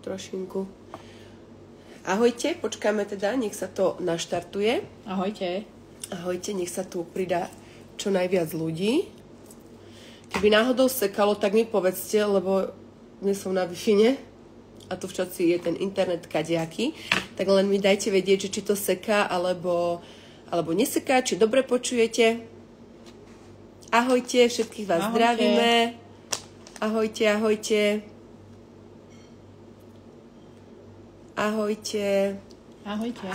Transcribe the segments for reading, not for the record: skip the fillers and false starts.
trošinku. Ahojte, počkáme teda, nech sa to naštartuje. Ahojte. Ahojte, nech sa tu pridá čo najviac ľudí. Keby náhodou sekalo, tak mi povedzte, lebo dnes som na Wi-Fi a tu v Čaci je ten internet kadejaký, tak len mi dajte vedieť, že či to seká, alebo neseká, či dobre počujete. Ahojte, všetkých vás zdravíme. Ahojte, ahojte. Ahojte. Ahojte.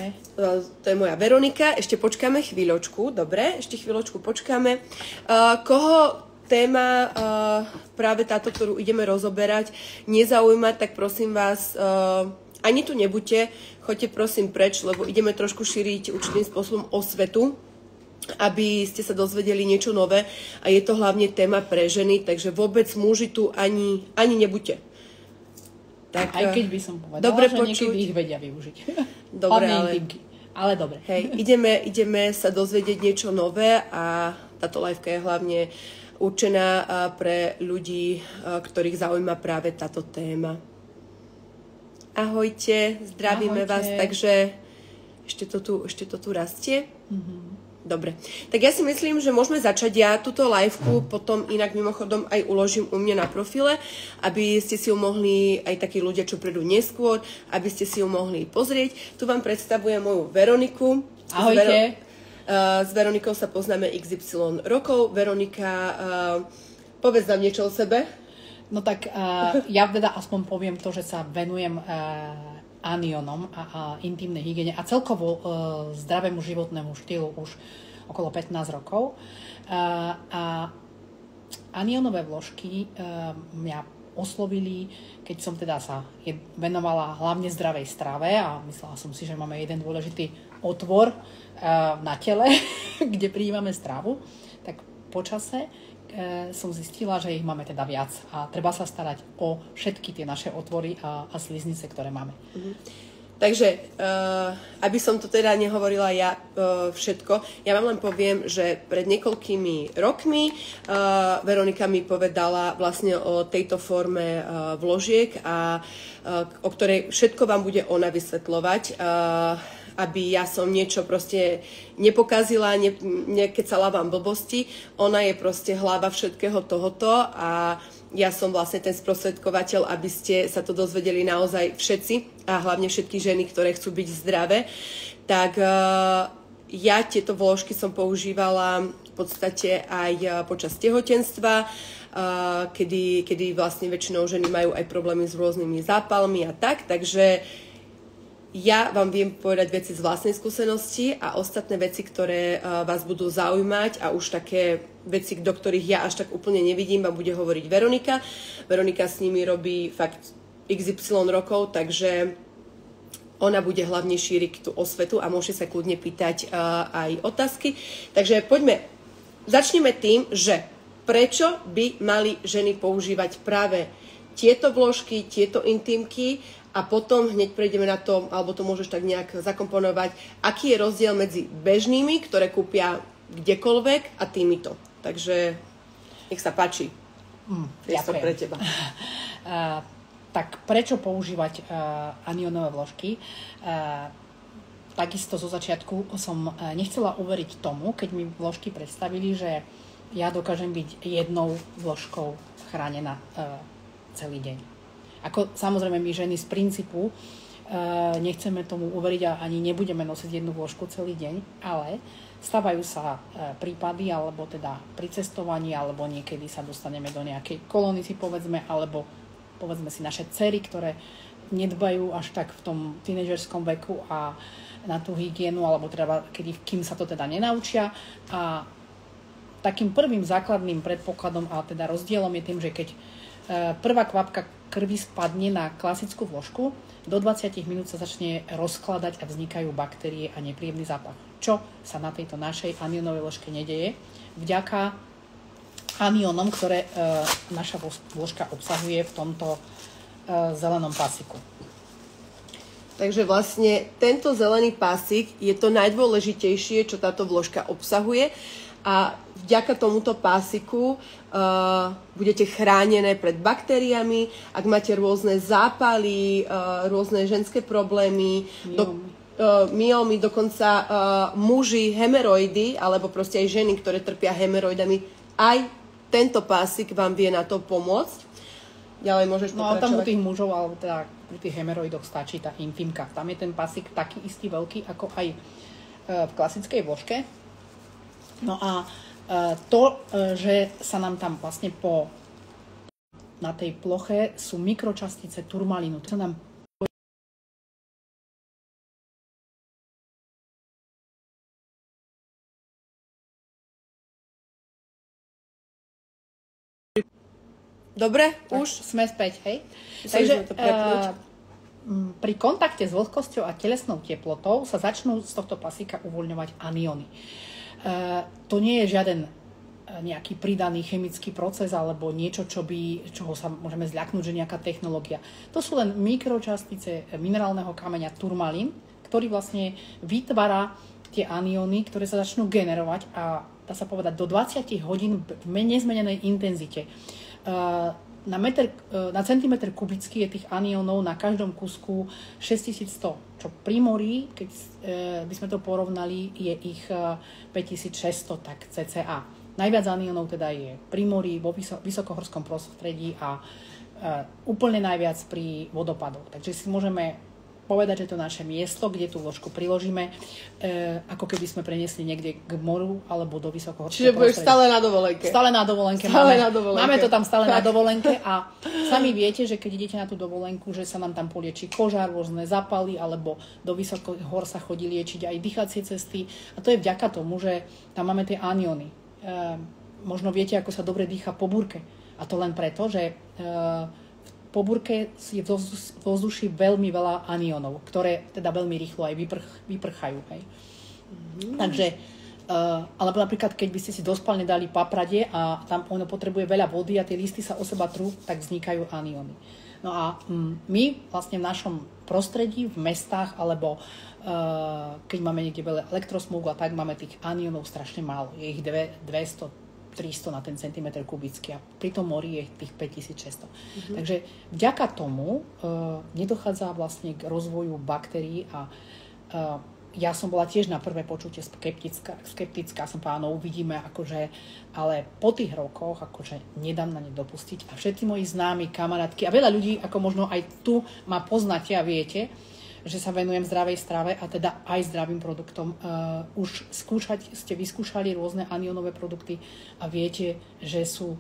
To je moja Veronika. Ešte počkáme chvíľočku. Dobre, ešte chvíľočku počkáme. Koho téma práve táto, ktorú ideme rozoberať, nezaujíma, tak prosím vás, ani tu nebuďte, choďte prosím preč, lebo ideme trošku šíriť určitým spôsobom osvetu, aby ste sa dozvedeli niečo nové. A je to hlavne téma pre ženy, takže vôbec muži tu ani nebuďte. Tak, aj keď by som povedala, dobre že niekedy ich vedia využiť. Dobre, ale dobre. Hej, ideme sa dozvedieť niečo nové a táto liveka je hlavne určená pre ľudí, ktorých zaujíma práve táto téma. Ahojte, zdravíme vás, takže ešte to tu rastie. Mm-hmm. Dobre, tak ja si myslím, že môžeme začať. Ja túto liveku potom inak mimochodom aj uložím u mňa na profile, aby ste si ju mohli, aj takí ľudia, čo prídu neskôr, aby ste si ju mohli pozrieť. Tu vám predstavujem moju Veroniku. Ahojte. S Veronikou sa poznáme XY rokov. Veronika, povedz nám niečo o sebe. No tak ja teda aspoň poviem to, že sa venujem anionom a intimnej hygiene a celkovo zdravému životnému štýlu už okolo 15 rokov. A anionové vložky mňa oslovili, keď som teda sa venovala hlavne zdravej strave a myslela som si, že máme jeden dôležitý otvor na tele, kde prijímame stravu. Tak počase som zistila, že ich máme teda viac a treba sa starať o všetky tie naše otvory a sliznice, ktoré máme. Takže, aby som to teda nehovorila ja všetko, ja vám len poviem, že pred niekoľkými rokmi Veronika mi povedala vlastne o tejto forme vložiek a o ktorej všetko vám bude ona vysvetľovať, aby ja som niečo proste nepokazila, nekecala vám blbosti. Ona je proste hlava všetkého tohoto a ja som vlastne ten sprostredkovateľ, aby ste sa to dozvedeli naozaj všetci a hlavne všetky ženy, ktoré chcú byť zdravé. Tak ja tieto vložky som používala v podstate aj počas tehotenstva, kedy vlastne väčšinou ženy majú aj problémy s rôznymi zápalmi a tak, takže ja vám viem povedať veci z vlastnej skúsenosti a ostatné veci, ktoré vás budú zaujímať a už také veci, do ktorých ja až tak úplne nevidím, vám bude hovoriť Veronika. Veronika s nimi robí fakt XY rokov, takže ona bude hlavne šíriť tú osvetu a môžete sa kľudne pýtať aj otázky. Takže začneme tým, že prečo by mali ženy používať práve tieto vložky, tieto intimky a potom hneď prejdeme na to, alebo to môžeš tak nejak zakomponovať, aký je rozdiel medzi bežnými, ktoré kúpia kdekoľvek a týmito. Takže nech sa páči. Priestor pre teba. Tak prečo používať anionové vložky? Takisto zo začiatku som nechcela uveriť tomu, keď mi vložky predstavili, že ja dokážem byť jednou vložkou chránená celý deň. Ako samozrejme my ženy z princípu nechceme tomu uveriť a ani nebudeme nosiť jednu vložku celý deň, ale stávajú sa prípady, alebo teda pri cestovaní, alebo niekedy sa dostaneme do nejakej kolóny, povedzme, alebo povedzme si naše dcery, ktoré nedbajú až tak v tom tínežerskom veku a na tú hygienu, alebo teda, kým sa to teda nenaučia. A takým prvým základným predpokladom a teda rozdielom je tým, že keď prvá kvapka krvi spadne na klasickú vložku, do 20 minút sa začne rozkladať a vznikajú baktérie a nepríjemný zápach. Čo sa na tejto našej anionovej vložke nedeje vďaka anionom, ktoré naša vložka obsahuje v tomto zelenom pasiku. Takže vlastne tento zelený pásik je to najdôležitejšie, čo táto vložka obsahuje. a vďaka tomuto pásiku budete chránené pred baktériami, ak máte rôzne zápaly, rôzne ženské problémy, myómy, dokonca muži, hemeroidy, alebo proste aj ženy, ktoré trpia hemeroidami, aj tento pásik vám vie na to pomôcť. Ďalej môžeš pokračovať. No a tam u tých mužov, alebo teda u tých hemeroidoch stačí tá intimka. Tam je ten pásik taký istý veľký, ako aj v klasickej vložke. No a to, že sa nám tam vlastne na tej ploche sú mikročastice turmalínu. To sa nám Dobre, tak už sme späť, hej? Takže pri kontakte s vlhkosťou a telesnou teplotou sa začnú z tohto pasíka uvoľňovať anióny. To nie je žiaden nejaký pridaný chemický proces alebo niečo, čoho sa môžeme zľaknúť, že nejaká technológia. To sú len mikročastice minerálneho kameňa turmalín, ktorý vlastne vytvára tie anióny, ktoré sa začnú generovať a dá sa povedať do 20 hodín v nezmenenej intenzite. Na centimetr kubický je tých aniónov na každom kusku 6100, čo pri mori, keď by sme to porovnali, je ich 5600, tak cca. Najviac aniónov teda je pri mori, vo vysokohorskom prostredí a úplne najviac pri vodopadoch. Takže si môžeme povedať, že to naše miesto, kde tú vložku priložíme, ako keby sme preniesli niekde k moru alebo do vysokohorského prostredia. Čiže budeš stále na dovolenke. Stále na dovolenke. Máme to tam stále na dovolenke a sami viete, že keď idete na tú dovolenku, že sa nám tam polieči koža, rôzne zápaly, alebo do vysokých hor sa chodí liečiť aj dýchacie cesty. A to je vďaka tomu, že tam máme tie anióny. Možno viete, ako sa dobre dýcha po búrke. A to len preto, že po búrke je v ovzduší veľmi veľa aniónov, ktoré teda veľmi rýchlo aj vyprchajú. Hej. Takže, alebo napríklad, keď by ste si do spálne dali paprade a tam ono potrebuje veľa vody a tie listy sa o seba trú, tak vznikajú anióny. No a my vlastne v našom prostredí, v mestách, alebo keď máme niekde veľa elektrosmúgu a tak, máme tých aniónov strašne málo. Je ich 200, 300 na ten centimetr kubický a pri tom mori je tých 5600. Takže vďaka tomu nedochádza vlastne k rozvoju baktérií a ja som bola tiež na prvé počutie skeptická, som povedala, no uvidíme, akože, ale po tých rokoch akože nedám na ne dopustiť a všetci moji známi, kamarátky a veľa ľudí, ako možno aj tu ma poznáte a viete, že sa venujem zdravej strave a teda aj zdravým produktom. Už ste vyskúšali rôzne aniónové produkty a viete, že sú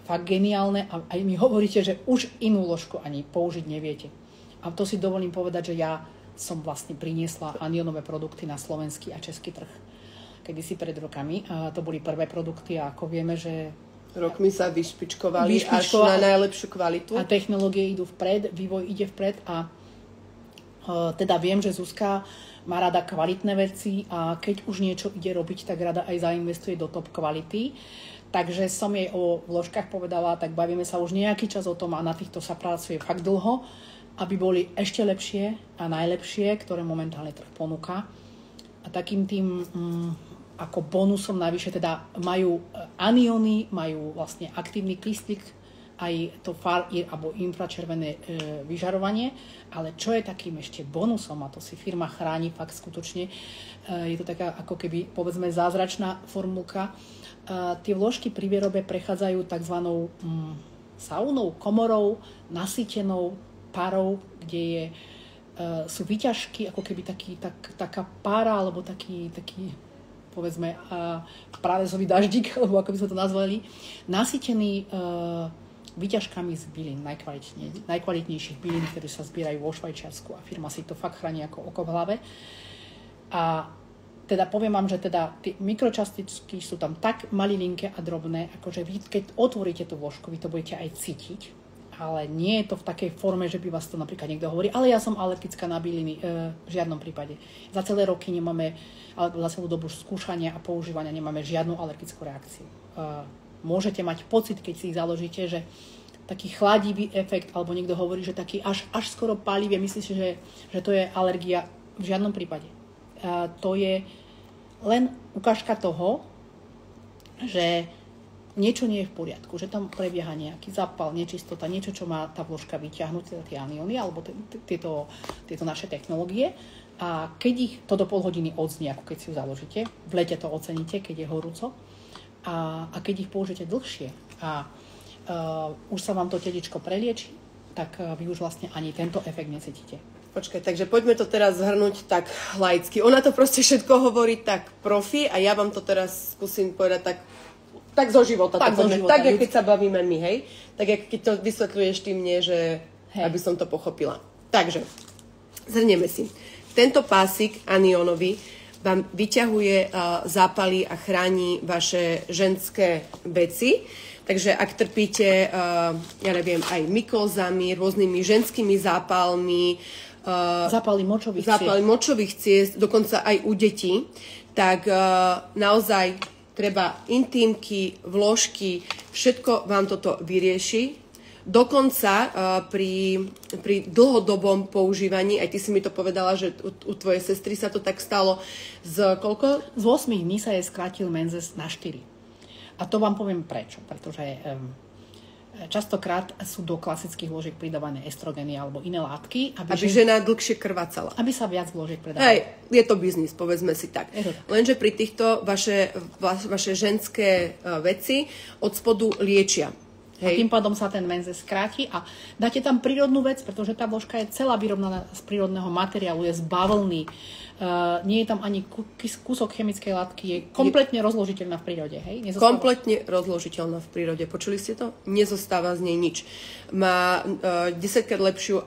fakt geniálne a aj mi hovoríte, že už inú ložku ani použiť neviete. A to si dovolím povedať, že ja som vlastne priniesla aniónové produkty na slovenský a český trh. Kedysi pred rokami. To boli prvé produkty a ako vieme, že rokmi sa vyšpičkovali až na najlepšiu kvalitu. A technológie idú vpred, vývoj ide vpred a teda viem, že Zuzka má rada kvalitné veci a keď už niečo ide robiť, tak rada aj zainvestuje do top kvality. Takže som jej o vložkách povedala, tak bavíme sa už nejaký čas o tom a na týchto sa pracuje fakt dlho, aby boli ešte lepšie a najlepšie, ktoré momentálne trh ponúka. A takým tým ako bonusom navyše teda majú anióny, majú vlastne aktívny kyslík, aj to alebo infračervené vyžarovanie, ale čo je takým ešte bonusom, a to si firma chráni fakt skutočne, je to taká ako keby, povedzme, zázračná formulka. Tie vložky pri výrobe prechádzajú tzv. Saunou, komorou, nasýtenou parou, kde sú výťažky, ako keby taká pára, alebo taký povedzme, pralezový daždík, alebo ako by sme to nazvali, nasýtený výťažkami z bylín, najkvalitnejších bylín, ktoré sa zbierajú vo Švajčiarsku a firma si to fakt chráni ako oko v hlave. A teda poviem vám, že teda tie mikročastičky sú tam tak malilinké a drobné, akože vy, keď otvoríte tú vložku, vy to budete aj cítiť, ale nie je to v takej forme, že by vás to napríklad niekto hovorí, ale ja som alergická na byliny, v žiadnom prípade. Za celé roky nemáme, alebo za celú dobu skúšania a používania nemáme žiadnu alergickú reakciu. Môžete mať pocit, keď si ich založíte, že taký chladivý efekt, alebo niekto hovorí, že taký až skoro pálivý, myslíte, že to je alergia. V žiadnom prípade. To je len ukážka toho, že niečo nie je v poriadku, že tam prebieha nejaký zápal, nečistota, niečo, čo má tá vložka vyťahnuť, teda tie anióny alebo tieto naše technológie. A keď ich to do pol hodiny odznie, ako keď si ju založíte, v lete to oceníte, keď je horúco, a keď ich použijete dlhšie a už sa vám to teličko prelieči, tak vy už vlastne ani tento efekt necítite. Počkaj, takže poďme to teraz zhrnúť tak laicky. Ona to proste všetko hovorí tak profi a ja vám to teraz skúsim povedať tak zo života. Tak jak keď sa bavíme my, hej? Tak jak keď to vysvetľuješ ty mne, že aby som to pochopila. Takže, zhrnieme si. Tento pásik aniónový vám vyťahuje zápaly a chráni vaše ženské veci. Takže ak trpíte, ja neviem, aj mykozami, rôznymi ženskými zápalmi, zápaly močových ciest, dokonca aj u detí, tak naozaj treba intímky, vložky, všetko vám toto vyrieši. Dokonca pri dlhodobom používaní, aj ty si mi to povedala, že u tvojej sestry sa to tak stalo z koľko? Z 8 dní sa jej skrátil menzes na 4. A to vám poviem prečo. Pretože častokrát sú do klasických vložiek pridávané estrogeny alebo iné látky. Aby žena dlhšie krvácala. Aby sa viac vložiek predávalo. Hej, je to biznis, povedzme si tak. Lenže pri týchto vaše ženské veci od spodu liečia. Hej. A tým pádom sa ten menzes skráti a dáte tam prírodnú vec, pretože tá vložka je celá vyrovnaná z prírodného materiálu, je z bavlny, nie je tam ani kúsok chemickej látky, je kompletne rozložiteľná v prírode. Hej? Kompletne rozložiteľná v prírode. Počuli ste to? Nezostáva z nej nič. Má 10-krát lepšiu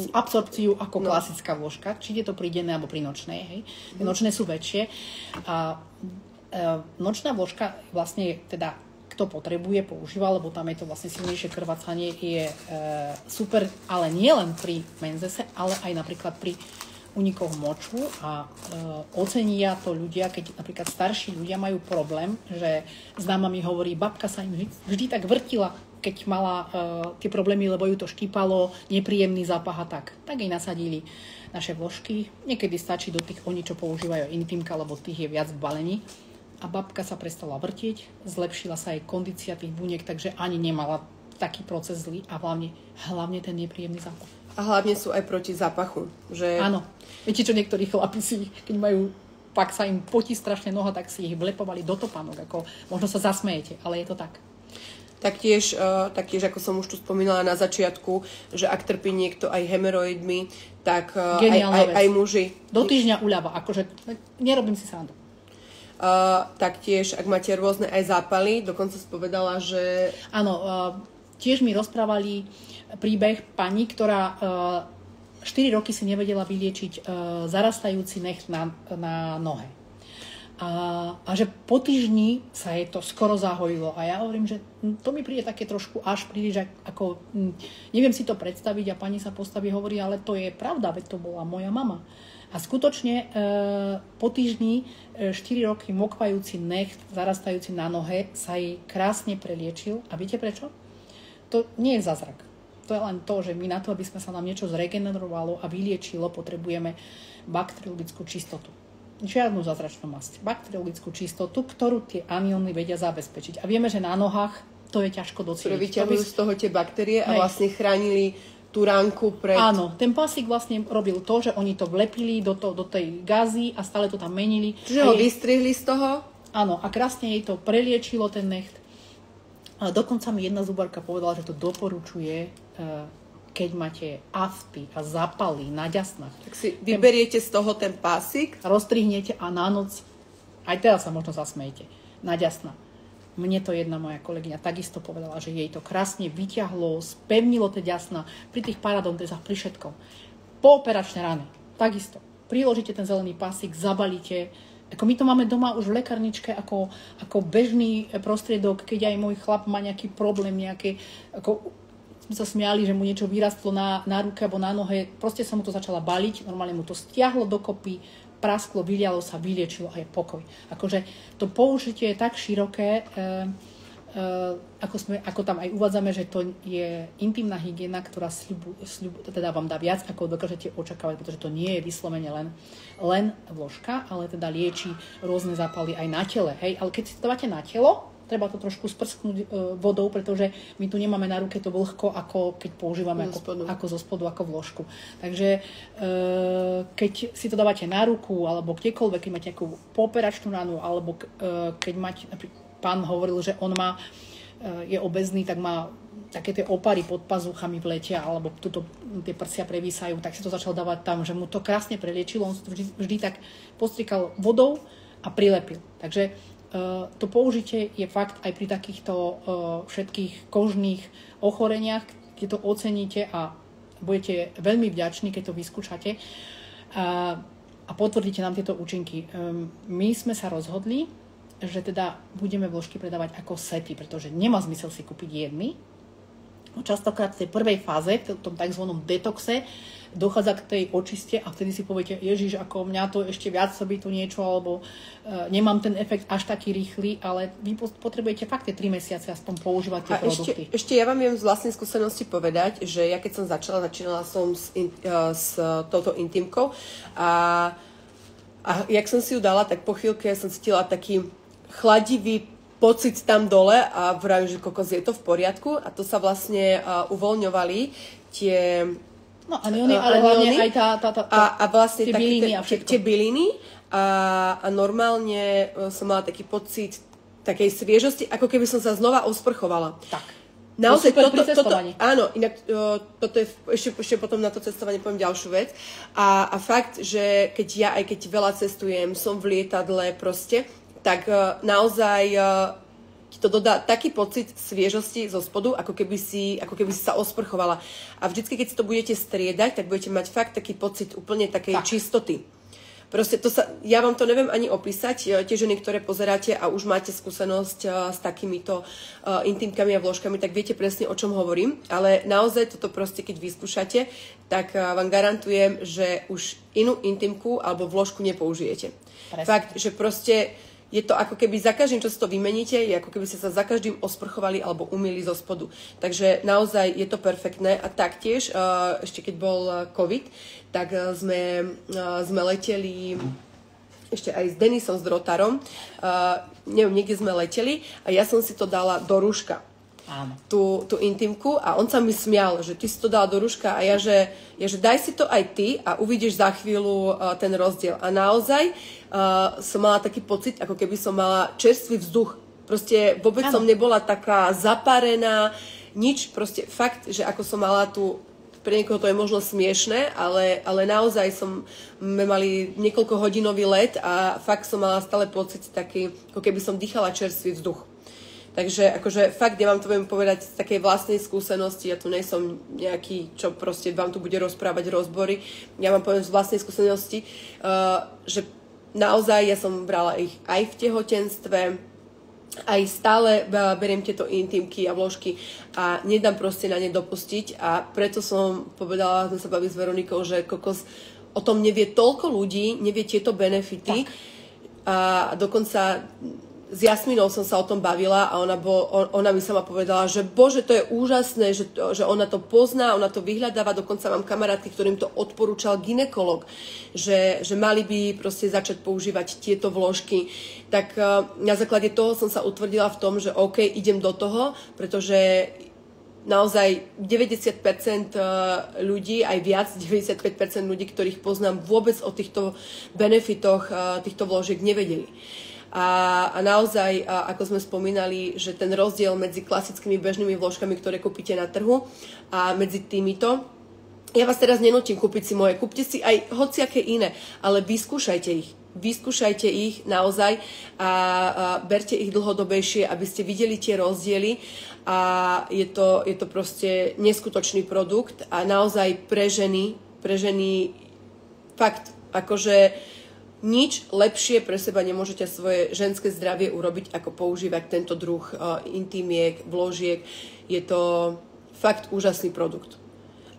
absorpciu ako klasická vložka, či je to pri dennej alebo pri nočnej. Hej? Nočné sú väčšie. A nočná vložka vlastne teda to potrebuje, používa, lebo tam je to vlastne silnejšie krvácanie, je super, ale nie len pri menzese, ale aj napríklad pri únikoch moču a ocenia to ľudia, keď napríklad starší ľudia majú problém, že známa mi hovorí, babka sa im vždy tak vrtila, keď mala tie problémy, lebo ju to štípalo, nepríjemný zápach a tak jej nasadili naše vložky. Niekedy stačí do tých, oni čo používajú intimka, lebo tých je viac v balení. A babka sa prestala vrtieť, zlepšila sa jej kondícia tých buniek, takže ani nemala taký proces zlý a hlavne ten nepríjemný zápach. A hlavne sú aj proti zápachu. Že... Áno. Viete čo, niektorí chlapi si, keď majú, pak sa im potí strašne noha, tak si ich vlepovali do topánok. Ako, možno sa zasmejete, ale je to tak. Taktiež, ako som už tu spomínala na začiatku, že ak trpí niekto aj hemeroidmi, tak aj muži. Do týždňa uľava, akože nerobím si srandu. Taktiež, ak máte rôzne aj zápaly, dokonca si povedala, že... Áno, tiež mi rozprávali príbeh pani, ktorá 4 roky si nevedela vyliečiť zarastajúci necht na nohe. A že po týždni sa jej to skoro zahojilo. A ja hovorím, že to mi príde také trošku až príliš, ako neviem si to predstaviť a pani sa postaví, hovorí, ale to je pravda, veď to bola moja mama. A skutočne po týždni 4 roky mokvajúci necht, zarastajúci na nohe, sa jej krásne preliečil. A viete prečo? To nie je zázrak. To je len to, že my na to, aby sme sa nám niečo zregenerovalo a vyliečilo, potrebujeme bakteriologickú čistotu. Žiadnu zázračnú masť. Bakteriologickú čistotu, ktorú tie anióny vedia zabezpečiť. A vieme, že na nohách to je ťažko docieliť. Ktoré vyťahujú z toho tie baktérie a vlastne chránili tú ránku pred... Áno, ten pásik vlastne robil to, že oni to vlepili do tej gazy a stále to tam menili. Čiže ho vystrihli z toho? Áno, a krásne jej to preliečilo ten necht. A dokonca mi jedna zubárka povedala, že to doporučuje, keď máte afty a zápaly na ďasnách. Tak si vyberiete z toho ten pásik? Roztrihnete a na noc, aj teraz sa možno zasmejete, na ďasná. Mne to jedna moja kolegyňa takisto povedala, že jej to krásne vyťahlo, spevnilo tie ďasná pri tých paradontezách, pri všetkom. Po operačné rany, takisto. Priložíte ten zelený pásik, zabalíte. Ako my to máme doma už v lekárničke ako bežný prostriedok, keď aj môj chlap má nejaký problém, sme sa smiali, že mu niečo vyrastlo na ruke alebo na nohe. Proste som mu to začala baliť, normálne mu to stiahlo dokopy, prasklo, vylialo sa, vyliečilo a je pokoj. Akože to použitie je tak široké, ako tam aj uvádzame, že to je intimná hygiena, ktorá teda vám dá viac, ako dokážete očakávať, pretože to nie je vyslovene len vložka, ale teda lieči rôzne zápaly aj na tele. Hej? Ale keď si to dávate na telo, treba to trošku sprsknúť vodou, pretože my tu nemáme na ruke to vlhko, ako keď používame ako zo spodu, ako vložku. Takže keď si to dávate na ruku, alebo kdekoľvek, keď máte nejakú pooperačnú ranu, alebo keď máte, pán hovoril, že on je obezný, tak má také tie opary pod pazuchami v lete, alebo tie prsia prevísajú, tak si to začal dávať tam, že mu to krásne preliečilo, on si to vždy tak postrikal vodou a prilepil. Takže to použitie je fakt aj pri takýchto všetkých kožných ochoreniach, keď to oceníte a budete veľmi vďační, keď to vyskúšate a potvrdíte nám tieto účinky. My sme sa rozhodli, že teda budeme vložky predávať ako sety, pretože nemá zmysel si kúpiť jedny. Častokrát v tej prvej fáze, v tom tzv. Detoxe, dochádza k tej očiste a vtedy si poviete, Ježiš, ako mňa to ešte viac sobí tu niečo, alebo nemám ten efekt až taký rýchly, ale vy potrebujete fakt tie 3 mesiace aspoň používať tie produkty. Ešte ja vám viem z vlastnej skúsenosti povedať, že ja keď som začínala som s touto intimkou a jak som si ju dala, tak po chvíľke som cítila taký chladivý pocit tam dole a vravím, že kokos, je to v poriadku a to sa vlastne uvoľňovali tie anióny, ale hlavne aj a vlastne tie byliny a všetko. Tie byliny a normálne som mala taký pocit takej sviežosti, ako keby som sa znova osprchovala. Tak. Naozaj, toto, áno, inak toto je, ešte potom na to cestovanie poviem ďalšiu vec. A fakt, že aj keď veľa cestujem, som v lietadle proste, tak naozaj ti to dodá taký pocit sviežosti zo spodu, ako keby si sa osprchovala. A vždycky, keď si to budete striedať, tak budete mať fakt taký pocit úplne takej čistoty. Proste ja vám to neviem ani opísať. Tie ženy, ktoré pozeráte a už máte skúsenosť s takýmito intimkami a vložkami, tak viete presne, o čom hovorím. Ale naozaj toto proste, keď vyskúšate, tak vám garantujem, že už inú intimku alebo vložku nepoužijete. Presne. Fakt, že proste je to ako keby za každým, čo si to vymeníte, je ako keby ste sa za každým osprchovali alebo umýli zo spodu. Takže naozaj je to perfektné a taktiež, ešte keď bol COVID, tak sme leteli ešte aj s Denisom, s Drotarom, niekde sme leteli a ja som si to dala do rúška. Áno. Tú intimku a on sa mi smial, že ty si to dala do rúška a ja, že daj si to aj ty a uvidíš za chvíľu ten rozdiel. A naozaj som mala taký pocit, ako keby som mala čerstvý vzduch. Proste vôbec som nebola taká zaparená, nič, proste fakt, že ako som mala pre niekoho to je možno smiešné, ale naozaj sme mali niekoľkohodinový let a fakt som mala stále pocit taký, ako keby som dýchala čerstvý vzduch. Takže akože fakt, ja vám to viem povedať z takej vlastnej skúsenosti, ja tu nejsom nejaký, čo proste vám tu bude rozprávať rozbory, ja vám poviem z vlastnej skúsenosti, že naozaj ja som brala ich aj v tehotenstve, aj stále beriem tieto intimky a vložky a nedám proste na ne dopustiť a preto som povedala, sme sa bavili s Veronikou, že kokos, o tom nevie toľko ľudí, nevie tieto benefity a dokonca s Jasminou som sa o tom bavila a ona mi sama povedala, že bože, to je úžasné, že ona to pozná, ona to vyhľadáva, dokonca mám kamarátky, ktorým to odporúčal gynekolog, že mali by proste začať používať tieto vložky. Tak na základe toho som sa utvrdila v tom, že OK, idem do toho, pretože naozaj 90% ľudí, aj viac, 95% ľudí, ktorých poznám, vôbec o týchto benefitoch týchto vložiek nevedeli. A naozaj, ako sme spomínali, že ten rozdiel medzi klasickými bežnými vložkami, ktoré kúpite na trhu a medzi týmito, ja vás teraz nenútim kúpiť si moje, kúpte si aj hociaké iné, ale vyskúšajte ich naozaj a berte ich dlhodobejšie, aby ste videli tie rozdiely a je to proste neskutočný produkt a naozaj pre ženy fakt, akože nič lepšie pre seba nemôžete svoje ženské zdravie urobiť, ako používať tento druh intimiek, vložiek. Je to fakt úžasný produkt.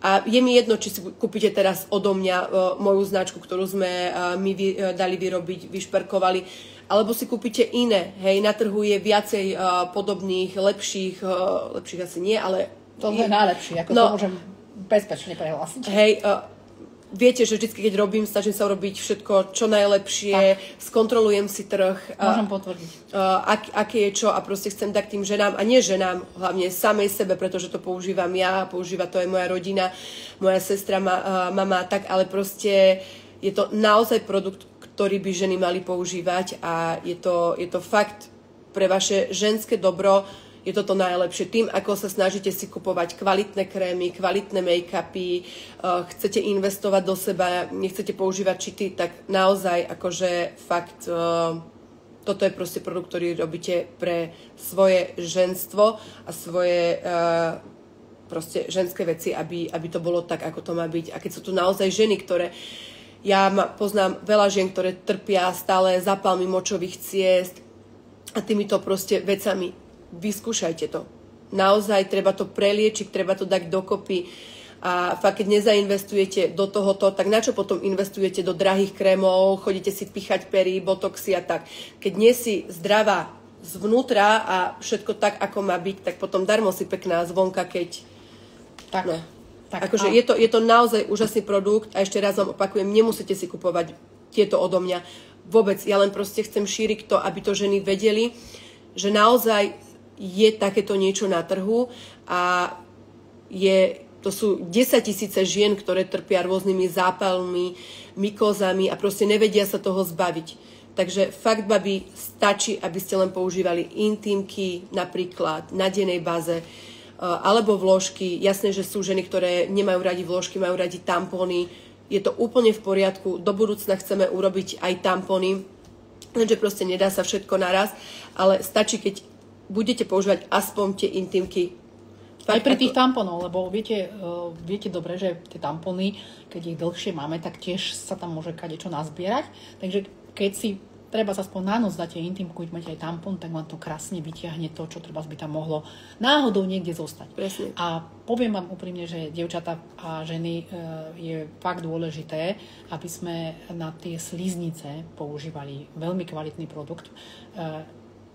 A je mi jedno, či si kúpite teraz odo mňa moju značku, ktorú sme my dali vyrobiť, vyšperkovali, alebo si kúpite iné, hej, na trhu je viacej podobných, lepších asi nie, ale... To je najlepšie, ako to môžem bezpečne prehlásiť. Hej, viete, že vždy, keď robím, snažím sa urobiť všetko čo najlepšie, skontrolujem si trh. Môžem potvrdiť. Aké je čo a proste chcem dať tým ženám, a nie ženám, hlavne samej sebe, pretože to používam ja, používa to aj moja rodina, moja sestra, mama, tak, ale proste je to naozaj produkt, ktorý by ženy mali používať a je to fakt pre vaše ženské dobro. Je to najlepšie. Tým, ako sa snažíte si kupovať kvalitné krémy, kvalitné make-upy, chcete investovať do seba, nechcete používať čity, tak naozaj akože fakt toto je proste produkt, ktorý robíte pre svoje ženstvo a svoje proste ženské veci, aby to bolo tak, ako to má byť. A keď sú tu naozaj ženy, ktoré... Ja poznám veľa žien, ktoré trpia stále zápalmi močových ciest a týmito proste vecami. Vyskúšajte to. Naozaj treba to preliečiť, treba to dať dokopy a fakt, keď nezainvestujete do tohoto, tak na čo potom investujete do drahých krémov, chodíte si pichať pery, botoxy a tak. Keď nie si zdravá zvnútra a všetko tak, ako má byť, tak potom darmo si pekná zvonka, keď... Tak. No. Tak, akože je to naozaj úžasný produkt a ešte raz vám opakujem, nemusíte si kupovať tieto odo mňa. Vôbec, ja len proste chcem šíriť to, aby to ženy vedeli, že naozaj je takéto niečo na trhu a to sú 10 000 žien, ktoré trpia rôznymi zápalmi, mykozami a proste nevedia sa toho zbaviť. Takže fakt, babi, stačí, aby ste len používali intimky napríklad na dennej báze alebo vložky. Jasné, že sú ženy, ktoré nemajú radi vložky, majú radi tampóny. Je to úplne v poriadku. Do budúcna chceme urobiť aj tampóny, takže proste nedá sa všetko naraz, ale stačí, keď budete používať aspoň tie intimky. Aj pri tých tamponov, lebo viete dobre, že tie tampony, keď ich dlhšie máme, tak tiež sa tam môže kadečo nazbierať. Takže keď si treba sa aspoň na noc dáte intimku, keď máte aj tampon, tak vám to krásne vyťahne to, čo treba by tam mohlo náhodou niekde zostať. Presne. A poviem vám úprimne, že dievčatá a ženy je fakt dôležité, aby sme na tie sliznice používali veľmi kvalitný produkt.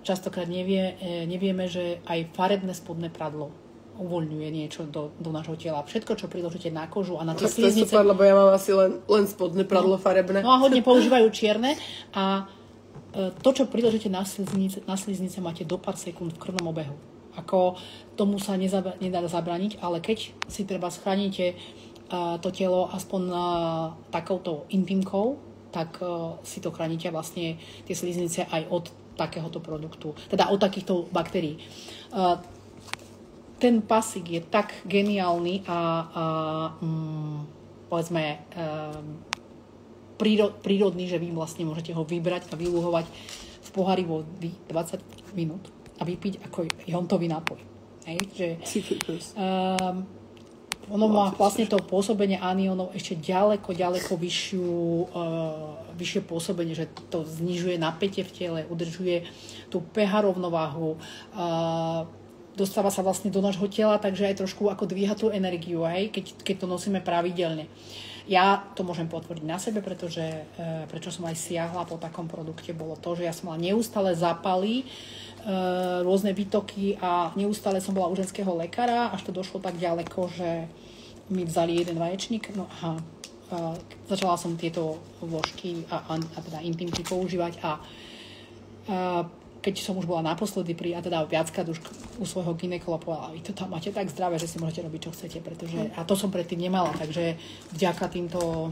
Častokrát nevieme, že aj farebné spodné pradlo uvoľňuje niečo do nášho tela. Všetko, čo priložíte na kožu a na tie sliznice... To je super, lebo ja mám asi len spodné pradlo farebné. No a hodne používajú čierne a to, čo priložíte na sliznice, máte do pár sekúnd v krvnom obehu. Ako tomu sa nedá zabrániť, ale keď si treba schránite to telo aspoň takouto intimkou, tak si to chránite vlastne tie sliznice aj od takéhoto produktu, teda od takýchto baktérií. Ten pasík je tak geniálny a povedzme prírodný, že vy vlastne môžete ho vybrať a vyluhovať v pohári vody 20 minút a vypiť ako jontový nápoj. Hej? Že, ono má vlastne to pôsobenie aniónov ešte ďaleko vyššie pôsobenie, že to znižuje napätie v tele, udržuje tú pH rovnováhu, dostáva sa vlastne do nášho tela, takže aj trošku ako dvíha tú energiu, hej, keď to nosíme pravidelne. Ja to môžem potvrdiť na sebe, pretože prečo som aj siahla po takom produkte, bolo to, že ja som mala neustále zápaly, rôzne výtoky a neustále som bola u ženského lekára, až to došlo tak ďaleko, že mi vzali jeden vaječník, no a začala som tieto vložky a teda intimky používať a keď som už bola naposledy a teda viackrát už u svojho gynekologa povedala, vy to tam máte tak zdravé, že si môžete robiť, čo chcete, pretože, a to som predtým nemala, takže vďaka týmto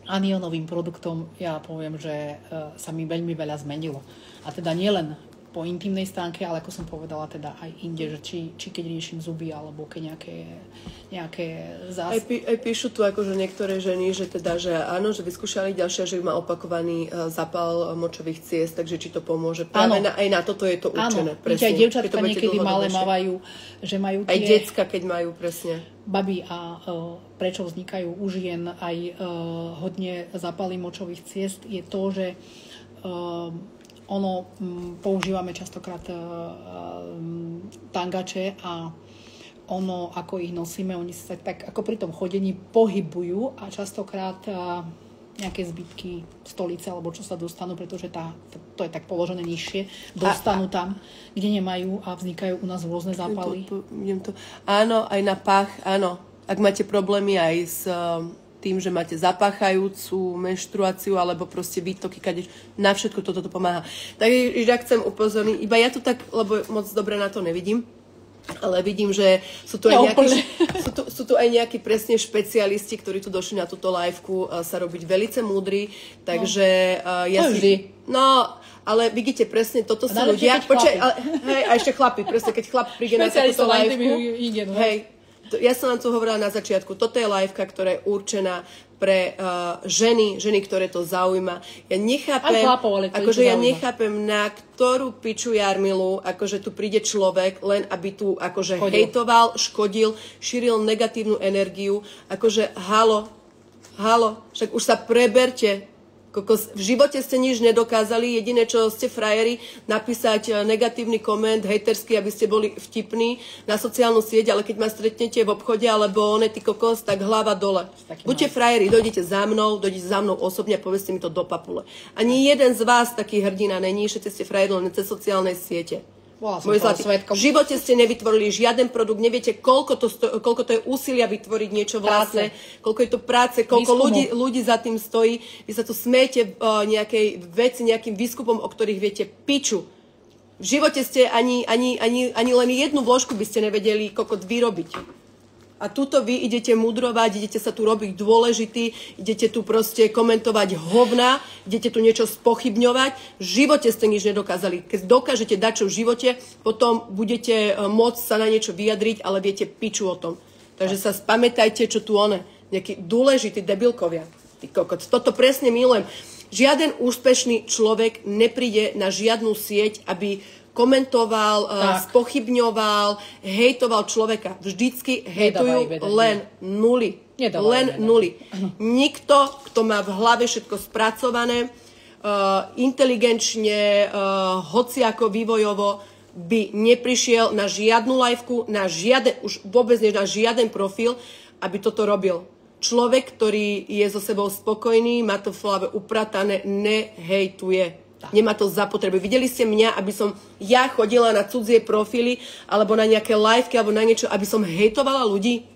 aniónovým produktom ja poviem, že sa mi veľmi veľa zmenilo. A teda nielen po intimnej stránke, ale ako som povedala, teda aj inde, že či keď riešim zuby, alebo keď nejaké Aj píšu tu akože niektoré ženy, že teda, že áno, že vyskúšali, ďalšia, že má opakovaný zápal močových ciest, takže či to pomôže. Práve aj na toto je to určené. Áno, aj dievčatka niekedy malé mávajú, že majú tie... Aj decka, keď majú, presne. Babi a prečo vznikajú u žien aj hodne zápaly močových ciest, je to, že používame častokrát tangače a ako ich nosíme, oni sa tak ako pri tom chodení pohybujú a častokrát nejaké zbytky stolice, alebo čo sa dostanú, pretože to je tak položené nižšie, dostanú tam, kde nemajú a vznikajú u nás rôzne zápaly. Áno, aj na pách, áno. Ak máte problémy aj s tým, že máte zapáchajúcu menštruáciu alebo proste výtoky, na všetko toto pomáha. Takže ja chcem upozorniť, iba ja to tak, lebo moc dobre na to nevidím, ale vidím, že sú tu aj nejakí presne špecialisti, ktorí tu došli na túto liveku sa robiť velice múdri, takže ale vidíte, presne toto sú ľudia. A ešte chlapi, presne, keď chlap príde na takúto liveku. Ja som vám tu hovorila na začiatku, toto je liveka, ktorá je určená pre ženy, ktoré to zaujíma. Ja nechápem, ja nechápem, na ktorú piču jarmilu, akože tu príde človek, len aby tu akože hejtoval, škodil, šíril negatívnu energiu, akože halo, však už sa preberte. V živote ste nič nedokázali, jediné, čo ste frajeri, napísať negatívny koment, hejterský, aby ste boli vtipní na sociálnu sieť, ale keď ma stretnete v obchode, alebo ty kokos, tak hlava dole. Buďte frajeri, dojdete za mnou osobne a povedzte mi to do papule. Ani jeden z vás taký hrdina není, všetci ste frajeri len cez sociálne siete. V živote ste nevytvorili žiaden produkt, neviete, koľko to je úsilia vytvoriť niečo vlastné, koľko je to práce, koľko ľudí za tým stojí. Vy sa tu smiete nejakej veci, nejakým výskupom, o ktorých viete piču. V živote ste ani len jednu vložku by ste nevedeli kokot vyrobiť. A tuto vy idete mudrovať, idete sa tu robiť dôležitý, idete tu proste komentovať hovna, idete tu niečo spochybňovať. V živote ste nič nedokázali. Keď dokážete dať čo v živote, potom budete môcť sa na niečo vyjadriť, ale viete piču o tom. Takže sa spamätajte, čo tu nejakí dôležití debilkovia. Ty kokot, toto presne milujem. Žiaden úspešný človek nepríde na žiadnu sieť, aby komentoval, spochybňoval, hejtoval človeka. Vždycky hejtujú len nuly. Len nuly. Nikto, kto má v hlave všetko spracované, inteligenčne, hociako vývojovo, by neprišiel na žiadnu liveku, už vôbec nie na žiaden profil, aby toto robil. Človek, ktorý je so sebou spokojný, má to v hlave upratané, nehejtuje. Nemá to zapotrebu. Videli ste mňa, aby som ja chodila na cudzie profily alebo na nejaké liveky alebo na niečo, aby som hejtovala ľudí?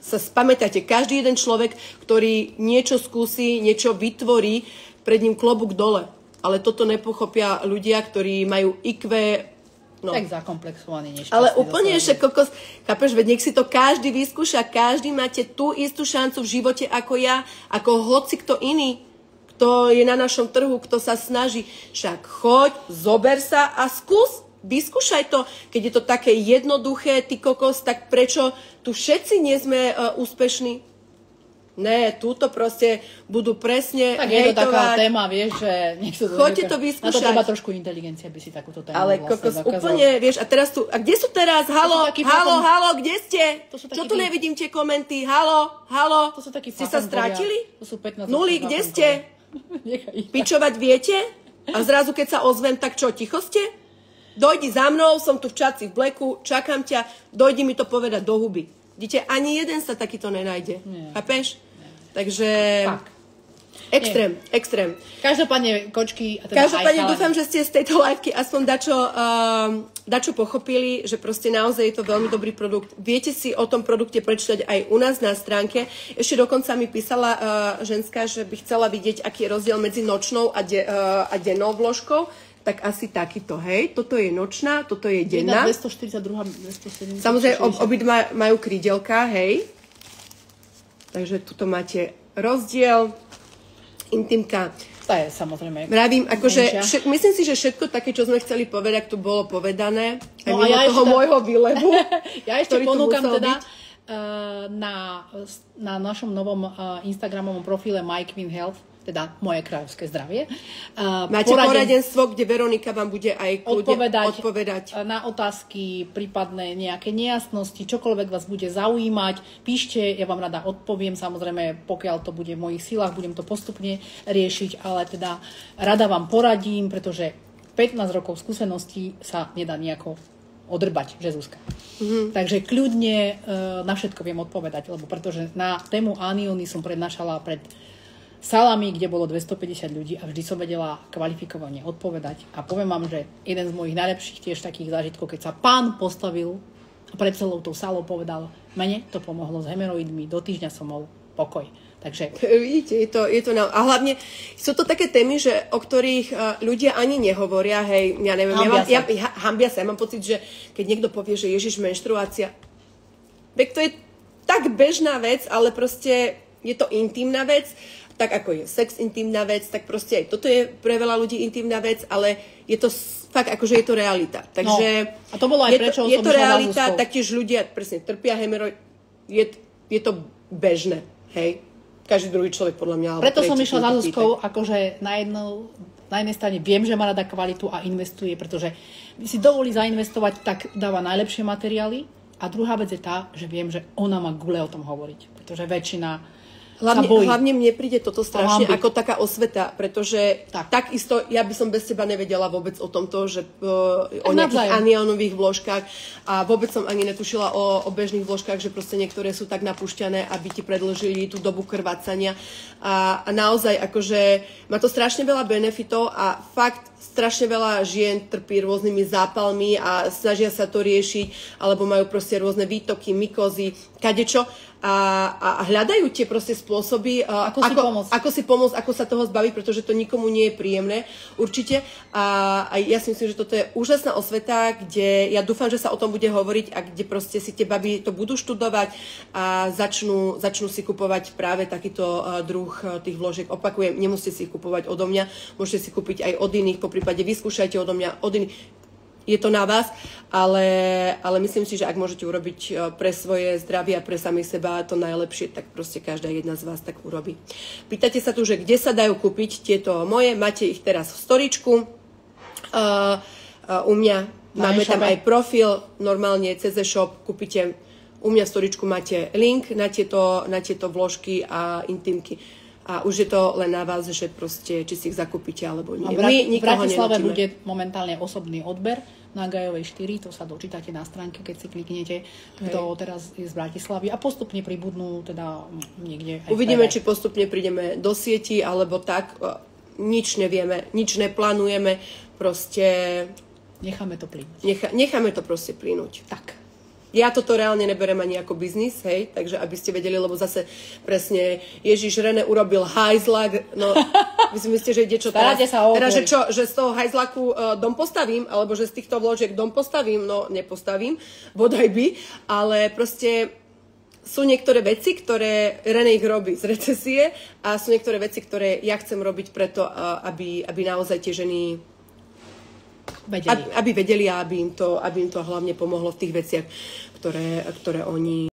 Sa spamätajte, každý jeden človek, ktorý niečo skúsi, niečo vytvorí, pred ním klobúk dole. Ale toto nepochopia ľudia, ktorí majú IQ. Tak zakomplexovaný, nešťastný. Ale úplne ešte kokos, chápeš, veď nech si to každý vyskúša, každý máte tú istú šancu v živote ako ja, ako hoci kto iný. Kto je na našom trhu, kto sa snaží. Však choď, zober sa a vyskúšaj to. Keď je to také jednoduché, ty kokos, tak prečo tu všetci nie sme úspešní? Ne, túto proste budú presne tak hejtovať. Je to taká téma, vieš, že niekto to choďte to vyskúšať. Na to treba trošku inteligencie, aby si takúto tému ale kokos, úplne, vieš, a teraz tu, a kde sú teraz? Halo, kde ste? Čo tu nevidím tie komenty? Halo? To sú takí ste sa strátili? To sú 15 nuly, kde ste? Pičovať viete? A zrazu, keď sa ozvem, tak čo, ticho ste? Dojdi za mnou, som tu v čaci v Blacku, čakám ťa, dojdi mi to povedať do huby. Vidíte, ani jeden sa takýto nenájde. Chápeš? Takže... Extrém. Každopádne, kočky... dúfam, že ste z tejto liveky aspoň dačo pochopili, že proste naozaj je to veľmi dobrý produkt. Viete si o tom produkte prečítať aj u nás na stránke. Ešte dokonca mi písala ženská, že by chcela vidieť, aký je rozdiel medzi nočnou a dennou vložkou. Tak asi takýto, hej. Toto je nočná, toto je denná. 242, 270. Samozrejme, obidva majú krídelka, hej. Takže tuto máte rozdiel. Intimka. To je samozrejme. Vravím, akože myslím si, že všetko také, čo sme chceli povedať, tu bolo povedané. Aj mimo toho môjho výlevu. Ja ešte ponúkam teda na našom novom Instagramovom profile My Queen Health, teda moje kráľovské zdravie. Máte poradenstvo, kde Veronika vám bude aj odpovedať na otázky, prípadné nejaké nejasnosti, čokoľvek vás bude zaujímať. Píšte, ja vám rada odpoviem, samozrejme, pokiaľ to bude v mojich silách, budem to postupne riešiť, ale teda rada vám poradím, pretože 15 rokov skúseností sa nedá nejako odrbať, že Zuzka. Takže kľudne na všetko viem odpovedať, lebo pretože na tému anióny som prednášala pred salami, kde bolo 250 ľudí a vždy som vedela kvalifikovane odpovedať. A poviem vám, že jeden z mojich najlepších tiež takých zážitkov, keď sa pán postavil a pred celou tou salou povedal, mene to pomohlo s hemeroidmi, do týždňa som mal pokoj. Takže... Vidíte, je to a hlavne sú to také témy, že, o ktorých ľudia ani nehovoria, hej, ja neviem, hambia sa. Ja mám pocit, že keď niekto povie, že Ježiš, menštruácia, veď to je tak bežná vec, ale proste je to intimná vec, tak ako je sex intimná vec, tak proste aj toto je pre veľa ľudí intimná vec, ale je to fakt akože je to realita. Takže a to bolo aj prečo je to realita, taktiež ľudia presne trpia hemeroid, je to bežné, hej. Každý druhý človek podľa mňa. Preto som išla za Zuzkou, akože na jednej strane viem, že má rada kvalitu a investuje, pretože si dovolí zainvestovať, tak dáva najlepšie materiály. A druhá vec je tá, že viem, že ona má gule o tom hovoriť, pretože väčšina Hlavne mne príde toto strašne ako taká osveta, pretože takisto ja by som bez teba nevedela vôbec o tomto, že o nejakých aniónových vložkách a vôbec som ani netušila o bežných vložkách, že proste niektoré sú tak napúšťané, aby ti predĺžili tú dobu krvácania a naozaj akože má to strašne veľa benefitov a fakt strašne veľa žien trpí rôznymi zápalmi a snažia sa to riešiť, alebo majú proste rôzne výtoky, mykozy, kadečo a hľadajú tie proste spôsoby, ako si pomôcť, ako sa toho zbaviť, pretože to nikomu nie je príjemné, určite. A ja si myslím, že toto je úžasná osveta, kde ja dúfam, že sa o tom bude hovoriť a kde proste si tie baby to budú študovať a začnú si kupovať práve takýto druh tých vložiek. Opakujem, nemusíte si ich kupovať odo mňa, môžete si kúpiť aj od iných, poprípade vyskúšajte odo mňa, od iných. Je to na vás, ale myslím si, že ak môžete urobiť pre svoje zdravie a pre samých seba to najlepšie, tak proste každá jedna z vás tak urobí. Pýtate sa tu, že kde sa dajú kúpiť tieto moje, máte ich teraz v storičku. U mňa máme tam aj profil, normálne CZ Shop, kúpite, u mňa v storičku máte link na tieto vložky a intimky. A už je to len na vás, že proste, či si ich zakúpite, alebo nie. V Bratislave bude momentálne osobný odber na Gajovej 4, to sa dočítate na stránke, keď si kliknete, kto teraz je z Bratislavy a postupne pribudnú teda niekde aj uvidíme, či postupne prídeme do sieti, alebo tak, nič nevieme, nič neplánujeme, proste... Necháme to plynúť. Necháme to proste plynúť. Tak. Ja toto reálne neberem ani ako biznis, hej, takže aby ste vedeli, lebo zase presne Ježiš René urobil hajzlak, no vy si myslíte, že ide čo teraz? Teda, že z toho hajzlaku dom postavím, alebo že z týchto vložiek dom postavím, no nepostavím, bodaj by, ale proste sú niektoré veci, ktoré René ich robí z recesie a sú niektoré veci, ktoré ja chcem robiť preto, aby naozaj tie ženy vedeli a aby im to hlavne pomohlo v tých veciach, ktoré oni